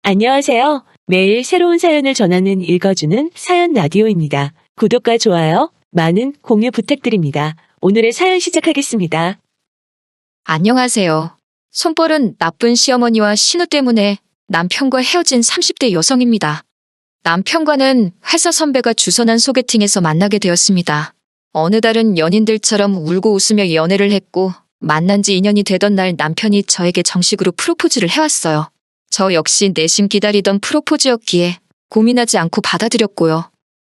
안녕하세요. 매일 새로운 사연을 전하는 읽어주는 사연 라디오입니다. 구독과 좋아요, 많은 공유 부탁드립니다. 오늘의 사연 시작하겠습니다. 안녕하세요. 손벌은 나쁜 시어머니와 신우 때문에 남편과 헤어진 30대 여성입니다. 남편과는 회사 선배가 주선한 소개팅에서 만나게 되었습니다. 어느 달은 연인들처럼 울고 웃으며 연애를 했고 만난 지 2년이 되던 날 남편이 저에게 정식으로 프로포즈를 해왔어요. 저 역시 내심 기다리던 프로포즈였기에 고민하지 않고 받아들였고요.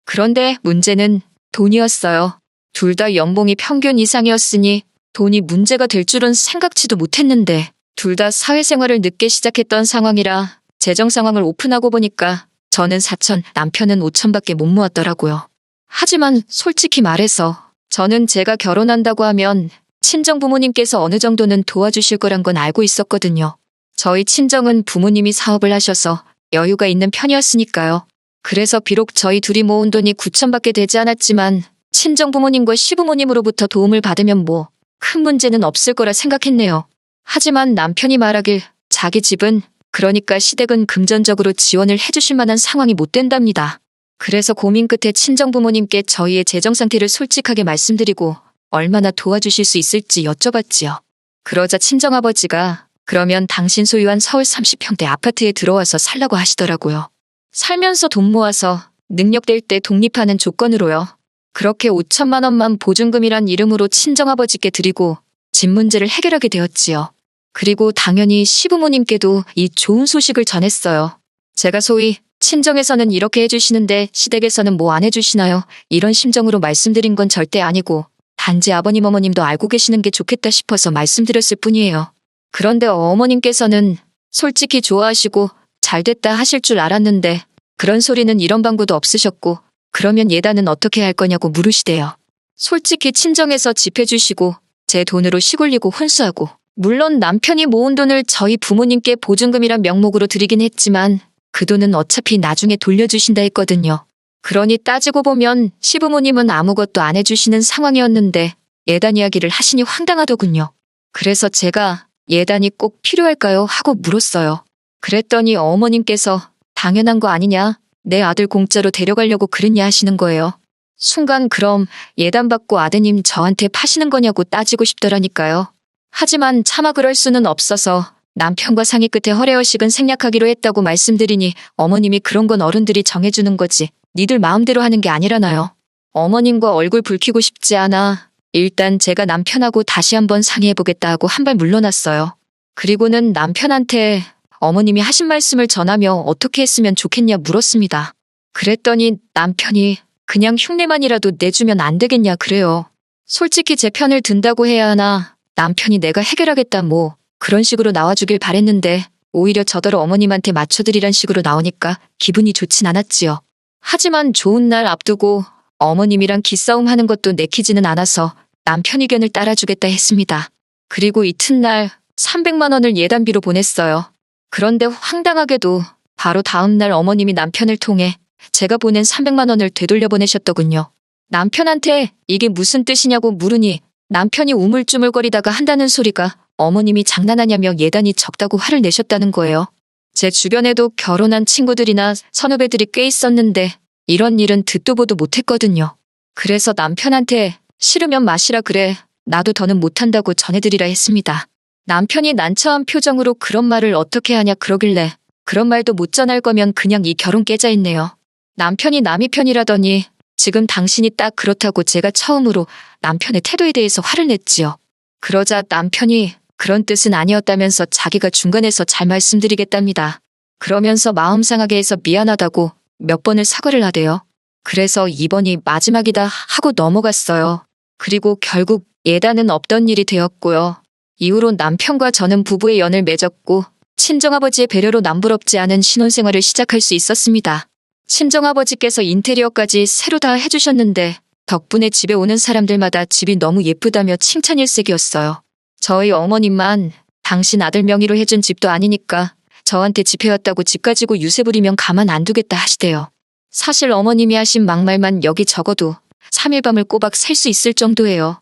그런데 문제는 돈이었어요. 둘 다 연봉이 평균 이상이었으니 돈이 문제가 될 줄은 생각지도 못했는데 둘 다 사회생활을 늦게 시작했던 상황이라 재정 상황을 오픈하고 보니까 저는 4천, 남편은 5천밖에 못 모았더라고요. 하지만 솔직히 말해서 저는 제가 결혼한다고 하면 친정 부모님께서 어느 정도는 도와주실 거란 건 알고 있었거든요. 저희 친정은 부모님이 사업을 하셔서 여유가 있는 편이었으니까요. 그래서 비록 저희 둘이 모은 돈이 9천밖에 되지 않았지만 친정 부모님과 시부모님으로부터 도움을 받으면 뭐 큰 문제는 없을 거라 생각했네요. 하지만 남편이 말하길 자기 집은 그러니까 시댁은 금전적으로 지원을 해주실 만한 상황이 못 된답니다. 그래서 고민 끝에 친정 부모님께 저희의 재정 상태를 솔직하게 말씀드리고 얼마나 도와주실 수 있을지 여쭤봤지요. 그러자 친정아버지가 그러면 당신 소유한 서울 30평대 아파트에 들어와서 살라고 하시더라고요. 살면서 돈 모아서 능력될 때 독립하는 조건으로요. 그렇게 5천만 원만 보증금이란 이름으로 친정아버지께 드리고 집 문제를 해결하게 되었지요. 그리고 당연히 시부모님께도 이 좋은 소식을 전했어요. 제가 소위 친정에서는 이렇게 해주시는데 시댁에서는 뭐 안 해주시나요? 이런 심정으로 말씀드린 건 절대 아니고 단지 아버님 어머님도 알고 계시는 게 좋겠다 싶어서 말씀드렸을 뿐이에요. 그런데 어머님께서는 솔직히 좋아하시고 잘됐다 하실 줄 알았는데 그런 소리는 이런 방구도 없으셨고 그러면 예단은 어떻게 할 거냐고 물으시대요. 솔직히 친정에서 집 해주시고 제 돈으로 시골리고 혼수하고 물론 남편이 모은 돈을 저희 부모님께 보증금이란 명목으로 드리긴 했지만 그 돈은 어차피 나중에 돌려주신다 했거든요. 그러니 따지고 보면 시부모님은 아무것도 안 해주시는 상황이었는데 예단 이야기를 하시니 황당하더군요. 그래서 제가 예단이 꼭 필요할까요? 하고 물었어요. 그랬더니 어머님께서 당연한 거 아니냐? 내 아들 공짜로 데려가려고 그랬냐 하시는 거예요. 순간 그럼 예단 받고 아드님 저한테 파시는 거냐고 따지고 싶더라니까요. 하지만 차마 그럴 수는 없어서 남편과 상의 끝에 허례허식은 생략하기로 했다고 말씀드리니 어머님이 그런 건 어른들이 정해주는 거지 니들 마음대로 하는 게 아니라나요. 어머님과 얼굴 붉히고 싶지 않아 일단 제가 남편하고 다시 한번 상의해보겠다 하고 한 발 물러났어요. 그리고는 남편한테 어머님이 하신 말씀을 전하며 어떻게 했으면 좋겠냐 물었습니다. 그랬더니 남편이 그냥 흉내만이라도 내주면 안 되겠냐 그래요. 솔직히 제 편을 든다고 해야 하나 남편이 내가 해결하겠다 뭐 그런 식으로 나와주길 바랬는데 오히려 저더러 어머님한테 맞춰드리란 식으로 나오니까 기분이 좋진 않았지요. 하지만 좋은 날 앞두고 어머님이랑 기싸움 하는 것도 내키지는 않아서 남편 의견을 따라주겠다 했습니다. 그리고 이튿날 300만 원을 예단비로 보냈어요. 그런데 황당하게도 바로 다음 날 어머님이 남편을 통해 제가 보낸 300만 원을 되돌려 보내셨더군요. 남편한테 이게 무슨 뜻이냐고 물으니 남편이 우물쭈물거리다가 한다는 소리가 어머님이 장난하냐며 예단이 적다고 화를 내셨다는 거예요. 제 주변에도 결혼한 친구들이나 선후배들이 꽤 있었는데 이런 일은 듣도 보도 못했거든요. 그래서 남편한테 싫으면 마시라 그래 나도 더는 못한다고 전해드리라 했습니다. 남편이 난처한 표정으로 그런 말을 어떻게 하냐 그러길래 그런 말도 못 전할 거면 그냥 이 결혼 깨자 했네요. 남편이 남이 편이라더니 지금 당신이 딱 그렇다고 제가 처음으로 남편의 태도에 대해서 화를 냈지요. 그러자 남편이 그런 뜻은 아니었다면서 자기가 중간에서 잘 말씀드리겠답니다. 그러면서 마음 상하게 해서 미안하다고 몇 번을 사과를 하대요. 그래서 이번이 마지막이다 하고 넘어갔어요. 그리고 결국 예단은 없던 일이 되었고요. 이후로 남편과 저는 부부의 연을 맺었고 친정아버지의 배려로 남부럽지 않은 신혼생활을 시작할 수 있었습니다. 친정아버지께서 인테리어까지 새로 다 해주셨는데 덕분에 집에 오는 사람들마다 집이 너무 예쁘다며 칭찬일색이었어요. 저희 어머님만 당신 아들 명의로 해준 집도 아니니까 저한테 집 해왔다고 집 가지고 유세 부리면 가만 안 두겠다 하시대요. 사실 어머님이 하신 막말만 여기 적어도 3일 밤을 꼬박 셀 수 있을 정도예요.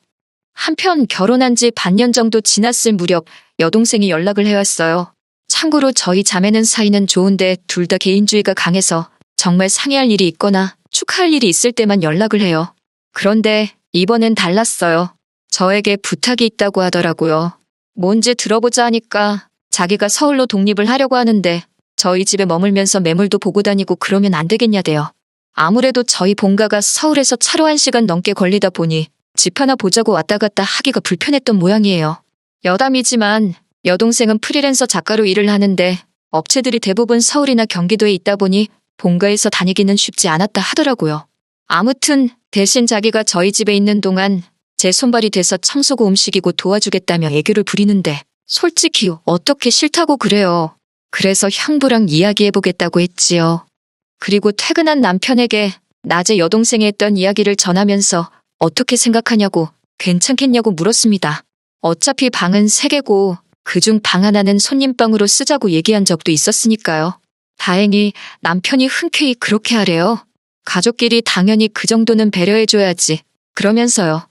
한편 결혼한 지 반년 정도 지났을 무렵 여동생이 연락을 해왔어요. 참고로 저희 자매는 사이는 좋은데 둘 다 개인주의가 강해서 정말 상의할 일이 있거나 축하할 일이 있을 때만 연락을 해요. 그런데 이번엔 달랐어요. 저에게 부탁이 있다고 하더라고요. 뭔지 들어보자 하니까 자기가 서울로 독립을 하려고 하는데 저희 집에 머물면서 매물도 보고 다니고 그러면 안 되겠냐대요. 아무래도 저희 본가가 서울에서 차로 1시간 넘게 걸리다 보니 집 하나 보자고 왔다 갔다 하기가 불편했던 모양이에요. 여담이지만 여동생은 프리랜서 작가로 일을 하는데 업체들이 대부분 서울이나 경기도에 있다 보니 본가에서 다니기는 쉽지 않았다 하더라고요. 아무튼 대신 자기가 저희 집에 있는 동안 제 손발이 돼서 청소고 음식이고 도와주겠다며 애교를 부리는데 솔직히 어떻게 싫다고 그래요. 그래서 형부랑 이야기해보겠다고 했지요. 그리고 퇴근한 남편에게 낮에 여동생이 했던 이야기를 전하면서 어떻게 생각하냐고 괜찮겠냐고 물었습니다. 어차피 방은 3개고 그중 방 하나는 손님방으로 쓰자고 얘기한 적도 있었으니까요. 다행히 남편이 흔쾌히 그렇게 하래요. 가족끼리 당연히 그 정도는 배려해줘야지. 그러면서요.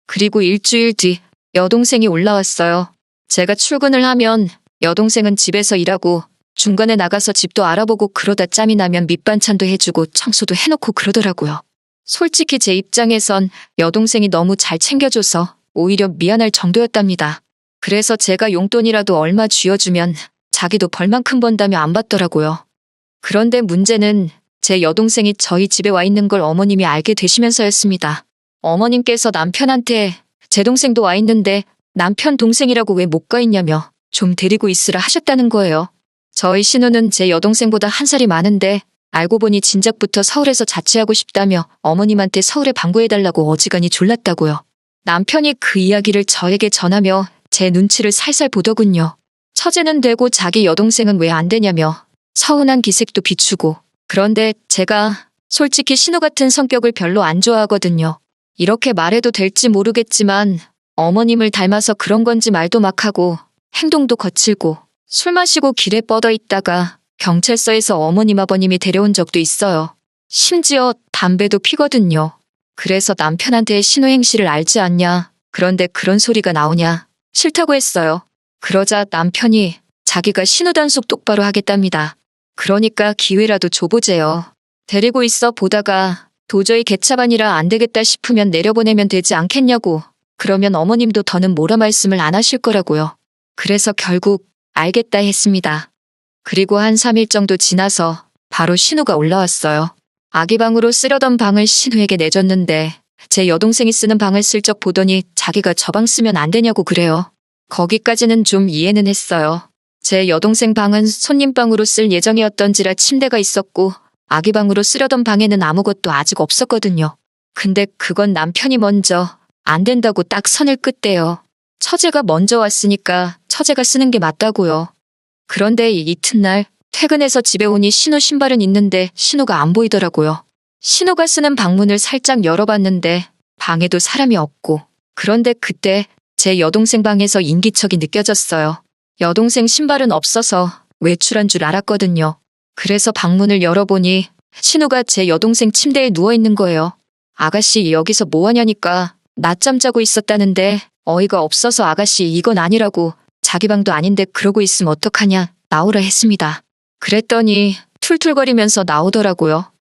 그리고 일주일 뒤 여동생이 올라왔어요. 제가 출근을 하면 여동생은 집에서 일하고 중간에 나가서 집도 알아보고 그러다 짬이 나면 밑반찬도 해주고 청소도 해놓고 그러더라고요. 솔직히 제 입장에선 여동생이 너무 잘 챙겨줘서 오히려 미안할 정도였답니다. 그래서 제가 용돈이라도 얼마 쥐어주면 자기도 벌만큼 번다며 안 받더라고요. 그런데 문제는 제 여동생이 저희 집에 와 있는 걸 어머님이 알게 되시면서였습니다. 어머님께서 남편한테 제 동생도 와 있는데 남편 동생이라고 왜 못 가 있냐며 좀 데리고 있으라 하셨다는 거예요. 저희 신우는 제 여동생보다 1살이 많은데 알고 보니 진작부터 서울에서 자취하고 싶다며 어머님한테 서울에 방구해달라고 어지간히 졸랐다고요. 남편이 그 이야기를 저에게 전하며 제 눈치를 살살 보더군요. 처제는 되고 자기 여동생은 왜 안 되냐며 서운한 기색도 비추고. 그런데 제가 솔직히 신우 같은 성격을 별로 안 좋아하거든요. 이렇게 말해도 될지 모르겠지만 어머님을 닮아서 그런 건지 말도 막 하고 행동도 거칠고 술 마시고 길에 뻗어 있다가 경찰서에서 어머님 아버님이 데려온 적도 있어요. 심지어 담배도 피거든요. 그래서 남편한테 신우 행실을 알지 않냐. 그런데 그런 소리가 나오냐. 싫다고 했어요. 그러자 남편이 자기가 신우 단속 똑바로 하겠답니다. 그러니까 기회라도 줘보재요. 데리고 있어 보다가 도저히 개차반이라 안 되겠다 싶으면 내려보내면 되지 않겠냐고. 그러면 어머님도 더는 뭐라 말씀을 안 하실 거라고요. 그래서 결국 알겠다 했습니다. 그리고 한 3일 정도 지나서 바로 신우가 올라왔어요. 아기 방으로 쓰려던 방을 신우에게 내줬는데 제 여동생이 쓰는 방을 슬쩍 보더니 자기가 저 방 쓰면 안 되냐고 그래요. 거기까지는 좀 이해는 했어요. 제 여동생 방은 손님 방으로 쓸 예정이었던지라 침대가 있었고 아기 방으로 쓰려던 방에는 아무것도 아직 없었거든요. 근데 그건 남편이 먼저 안 된다고 딱 선을 긋대요. 처제가 먼저 왔으니까 처제가 쓰는 게 맞다고요. 그런데 이튿날 퇴근해서 집에 오니 신우 신발은 있는데 신우가 안 보이더라고요. 신우가 쓰는 방문을 살짝 열어봤는데 방에도 사람이 없고. 그런데 그때 제 여동생 방에서 인기척이 느껴졌어요. 여동생 신발은 없어서 외출한 줄 알았거든요. 그래서 방문을 열어보니 신우가 제 여동생 침대에 누워있는 거예요. 아가씨 여기서 뭐하냐니까 낮잠 자고 있었다는데 어이가 없어서 아가씨 이건 아니라고 자기 방도 아닌데 그러고 있으면 어떡하냐 나오라 했습니다. 그랬더니 툴툴거리면서 나오더라고요.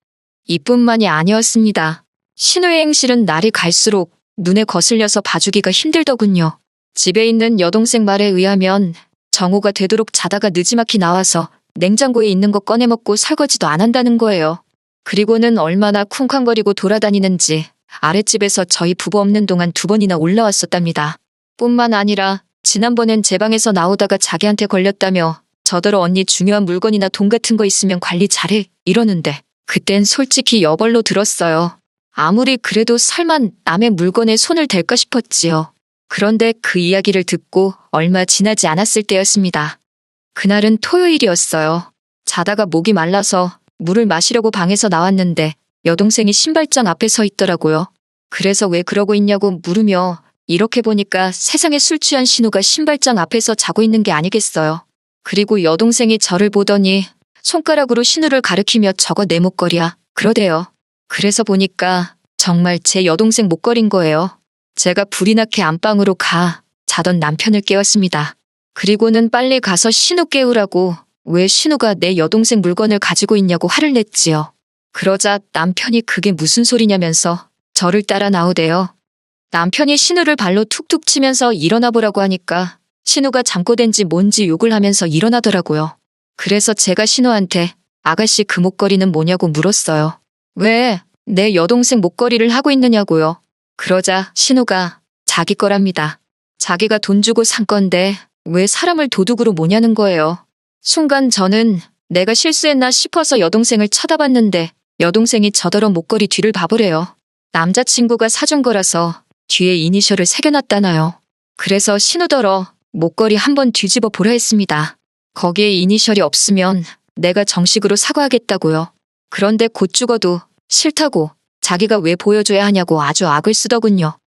이뿐만이 아니었습니다. 신우의 행실은 날이 갈수록 눈에 거슬려서 봐주기가 힘들더군요. 집에 있는 여동생 말에 의하면 정오가 되도록 자다가 느지막이 나와서 냉장고에 있는 거 꺼내 먹고 설거지도 안 한다는 거예요. 그리고는 얼마나 쿵쾅거리고 돌아다니는지 아랫집에서 저희 부부 없는 동안 2번이나 올라왔었답니다. 뿐만 아니라 지난번엔 제 방에서 나오다가 자기한테 걸렸다며 저더러 언니 중요한 물건이나 돈 같은 거 있으면 관리 잘해 이러는데 그땐 솔직히 여벌로 들었어요. 아무리 그래도 설마 남의 물건에 손을 댈까 싶었지요. 그런데 그 이야기를 듣고 얼마 지나지 않았을 때였습니다. 그날은 토요일이었어요. 자다가 목이 말라서 물을 마시려고 방에서 나왔는데 여동생이 신발장 앞에 서 있더라고요. 그래서 왜 그러고 있냐고 물으며 이렇게 보니까 세상에 술 취한 신우가 신발장 앞에서 자고 있는 게 아니겠어요. 그리고 여동생이 저를 보더니 손가락으로 신우를 가리키며 저거 내 목걸이야 그러대요. 그래서 보니까 정말 제 여동생 목걸이인 거예요. 제가 불이 나게 안방으로 가 자던 남편을 깨웠습니다. 그리고는 빨리 가서 신우 깨우라고 왜 신우가 내 여동생 물건을 가지고 있냐고 화를 냈지요. 그러자 남편이 그게 무슨 소리냐면서 저를 따라 나오대요. 남편이 신우를 발로 툭툭 치면서 일어나 보라고 하니까 신우가 잠꼬댄지 뭔지 욕을 하면서 일어나더라고요. 그래서 제가 신우한테 아가씨 그 목걸이는 뭐냐고 물었어요. 왜 내 여동생 목걸이를 하고 있느냐고요. 그러자 신우가 자기 거랍니다. 자기가 돈 주고 산 건데 왜 사람을 도둑으로 모냐는 거예요. 순간 저는 내가 실수했나 싶어서 여동생을 쳐다봤는데 여동생이 저더러 목걸이 뒤를 봐보래요. 남자친구가 사준 거라서 뒤에 이니셜을 새겨놨다나요. 그래서 신우더러 목걸이 한번 뒤집어 보라 했습니다. 거기에 이니셜이 없으면 내가 정식으로 사과하겠다고요. 그런데 곧 죽어도 싫다고 자기가 왜 보여줘야 하냐고 아주 악을 쓰더군요.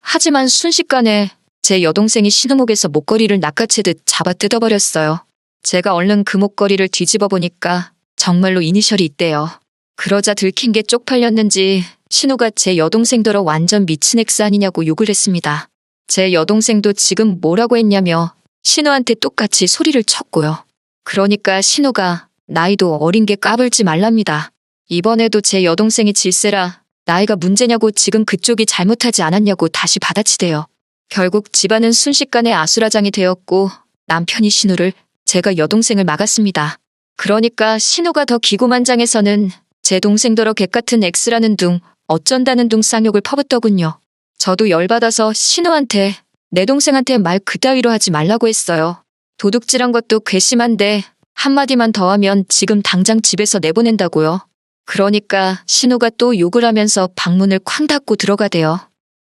하지만 순식간에 제 여동생이 신우목에서 목걸이를 낚아채듯 잡아 뜯어버렸어요. 제가 얼른 그 목걸이를 뒤집어 보니까 정말로 이니셜이 있대요. 그러자 들킨 게 쪽팔렸는지 신우가 제 여동생더러 완전 미친 엑스 아니냐고 욕을 했습니다. 제 여동생도 지금 뭐라고 했냐며 신우한테 똑같이 소리를 쳤고요. 그러니까 신우가 나이도 어린 게 까불지 말랍니다. 이번에도 제 여동생이 질세라 나이가 문제냐고 지금 그쪽이 잘못하지 않았냐고 다시 받아치대요. 결국 집안은 순식간에 아수라장이 되었고 남편이 신우를 제가 여동생을 막았습니다. 그러니까 신우가 더 기고만장해서는 제 동생더러 개같은 X라는 둥 어쩐다는 둥 쌍욕을 퍼붓더군요. 저도 열받아서 신우한테 내 동생한테 말 그따위로 하지 말라고 했어요. 도둑질한 것도 괘씸한데 한마디만 더 하면 지금 당장 집에서 내보낸다고요. 그러니까 신우가 또 욕을 하면서 방문을 쾅 닫고 들어가대요.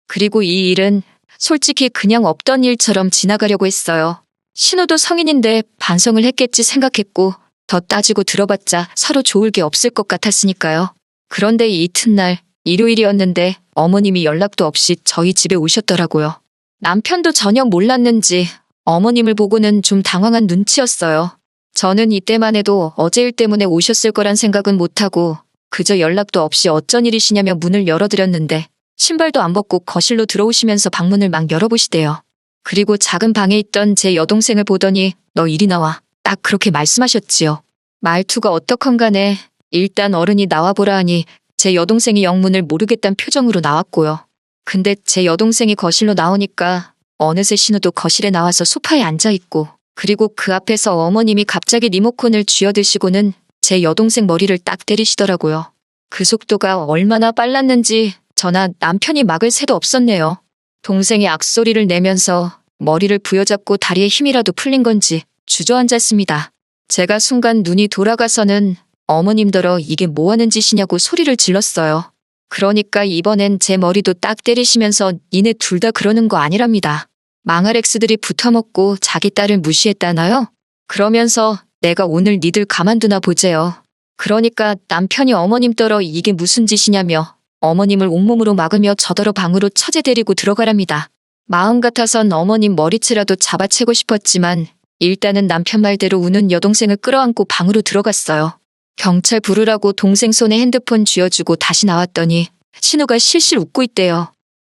그리고 이 일은 솔직히 그냥 없던 일처럼 지나가려고 했어요. 신우도 성인인데 반성을 했겠지 생각했고 더 따지고 들어봤자 서로 좋을 게 없을 것 같았으니까요. 그런데 이 이튿날 일요일이었는데 어머님이 연락도 없이 저희 집에 오셨더라고요. 남편도 전혀 몰랐는지 어머님을 보고는 좀 당황한 눈치였어요. 저는 이때만 해도 어제 일 때문에 오셨을 거란 생각은 못하고 그저 연락도 없이 어쩐 일이시냐며 문을 열어드렸는데 신발도 안 벗고 거실로 들어오시면서 방문을 막 열어보시대요. 그리고 작은 방에 있던 제 여동생을 보더니 너 이리 나와. 딱 그렇게 말씀하셨지요. 말투가 어떻건 간에 일단 어른이 나와보라 하니 제 여동생이 영문을 모르겠단 표정으로 나왔고요. 근데 제 여동생이 거실로 나오니까 어느새 신우도 거실에 나와서 소파에 앉아있고 그리고 그 앞에서 어머님이 갑자기 리모컨을 쥐어드시고는 제 여동생 머리를 딱 때리시더라고요. 그 속도가 얼마나 빨랐는지 저나 남편이 막을 새도 없었네요. 동생이 악소리를 내면서 머리를 부여잡고 다리에 힘이라도 풀린 건지 주저앉았습니다. 제가 순간 눈이 돌아가서는 어머님더러 이게 뭐하는 짓이냐고 소리를 질렀어요. 그러니까 이번엔 제 머리도 딱 때리시면서 니네 둘 다 그러는 거 아니랍니다. 망할 엑스들이 붙어먹고 자기 딸을 무시했다나요? 그러면서 내가 오늘 니들 가만두나 보재요. 그러니까 남편이 어머님더러 이게 무슨 짓이냐며 어머님을 온몸으로 막으며 저더러 방으로 처제 데리고 들어가랍니다. 마음 같아선 어머님 머리채라도 잡아채고 싶었지만 일단은 남편 말대로 우는 여동생을 끌어안고 방으로 들어갔어요. 경찰 부르라고 동생 손에 핸드폰 쥐어주고 다시 나왔더니 신우가 실실 웃고 있대요.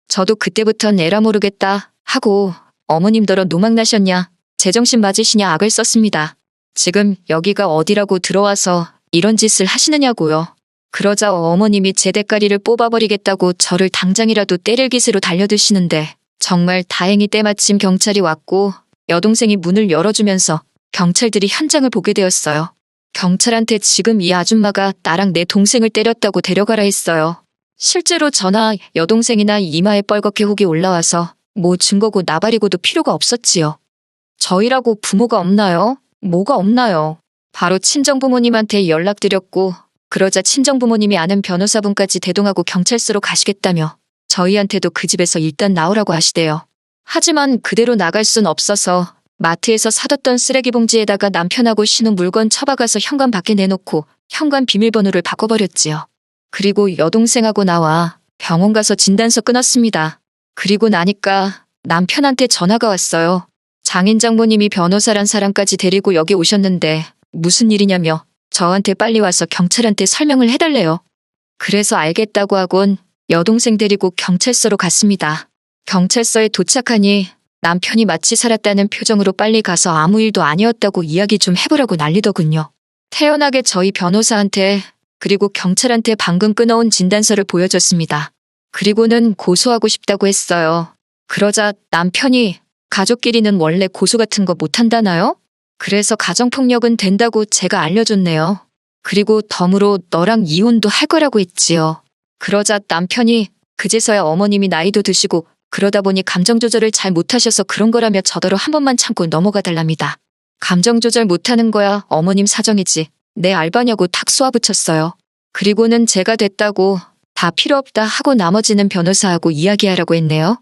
저도 그때부턴 에라 모르겠다 하고 어머님더러 노망나셨냐, 제정신 맞으시냐 악을 썼습니다. 지금 여기가 어디라고 들어와서 이런 짓을 하시느냐고요. 그러자 어머님이 제 대가리를 뽑아버리겠다고 저를 당장이라도 때릴 기세로 달려드시는데 정말 다행히 때마침 경찰이 왔고 여동생이 문을 열어주면서 경찰들이 현장을 보게 되었어요. 경찰한테 지금 이 아줌마가 나랑 내 동생을 때렸다고 데려가라 했어요. 실제로 저나 여동생이나 이마에 뻘겋게 혹이 올라와서 뭐 증거고 나발이고도 필요가 없었지요. 저희라고 부모가 없나요? 뭐가 없나요? 바로 친정부모님한테 연락드렸고 그러자 친정부모님이 아는 변호사분까지 대동하고 경찰서로 가시겠다며 저희한테도 그 집에서 일단 나오라고 하시대요. 하지만 그대로 나갈 순 없어서 마트에서 사뒀던 쓰레기 봉지에다가 남편하고 신우 물건 처박아서 현관 밖에 내놓고 현관 비밀번호를 바꿔버렸지요. 그리고 여동생하고 나와 병원 가서 진단서 끊었습니다. 그리고 나니까 남편한테 전화가 왔어요. 장인 장모님이 변호사란 사람까지 데리고 여기 오셨는데 무슨 일이냐며 저한테 빨리 와서 경찰한테 설명을 해달래요. 그래서 알겠다고 하곤 여동생 데리고 경찰서로 갔습니다. 경찰서에 도착하니 남편이 마치 살았다는 표정으로 빨리 가서 아무 일도 아니었다고 이야기 좀 해보라고 난리더군요. 태연하게 저희 변호사한테 그리고 경찰한테 방금 끊어온 진단서를 보여줬습니다. 그리고는 고소하고 싶다고 했어요. 그러자 남편이 가족끼리는 원래 고소 같은 거 못한다나요? 그래서 가정폭력은 된다고 제가 알려줬네요. 그리고 덤으로 너랑 이혼도 할 거라고 했지요. 그러자 남편이 그제서야 어머님이 나이도 드시고 그러다 보니 감정 조절을 잘 못하셔서 그런 거라며 저더러 한 번만 참고 넘어가 달랍니다. 감정 조절 못하는 거야 어머님 사정이지. 내 알바냐고 탁 쏘아붙였어요. 그리고는 제가 됐다고 다 필요 없다 하고 나머지는 변호사하고 이야기하라고 했네요.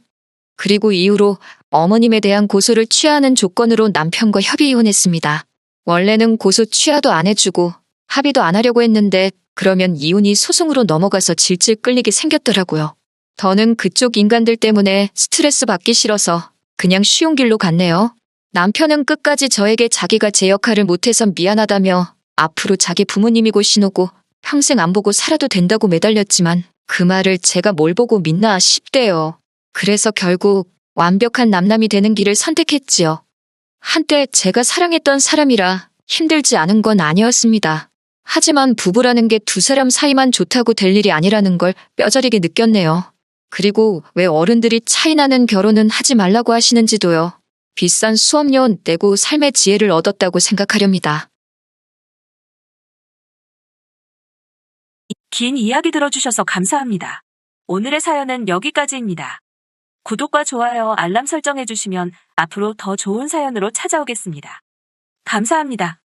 그리고 이후로 어머님에 대한 고소를 취하하는 조건으로 남편과 협의 이혼했습니다. 원래는 고소 취하도 안 해주고 합의도 안 하려고 했는데 그러면 이혼이 소송으로 넘어가서 질질 끌리게 생겼더라고요. 더는 그쪽 인간들 때문에 스트레스 받기 싫어서 그냥 쉬운 길로 갔네요. 남편은 끝까지 저에게 자기가 제 역할을 못해서 미안하다며 앞으로 자기 부모님이고 신우고 평생 안 보고 살아도 된다고 매달렸지만 그 말을 제가 뭘 보고 믿나 싶대요. 그래서 결국 완벽한 남남이 되는 길을 선택했지요. 한때 제가 사랑했던 사람이라 힘들지 않은 건 아니었습니다. 하지만 부부라는 게 두 사람 사이만 좋다고 될 일이 아니라는 걸 뼈저리게 느꼈네요. 그리고 왜 어른들이 차이나는 결혼은 하지 말라고 하시는지도요. 비싼 수업료 내고 삶의 지혜를 얻었다고 생각하렵니다. 긴 이야기 들어주셔서 감사합니다. 오늘의 사연은 여기까지입니다. 구독과 좋아요, 알람 설정해주시면 앞으로 더 좋은 사연으로 찾아오겠습니다. 감사합니다.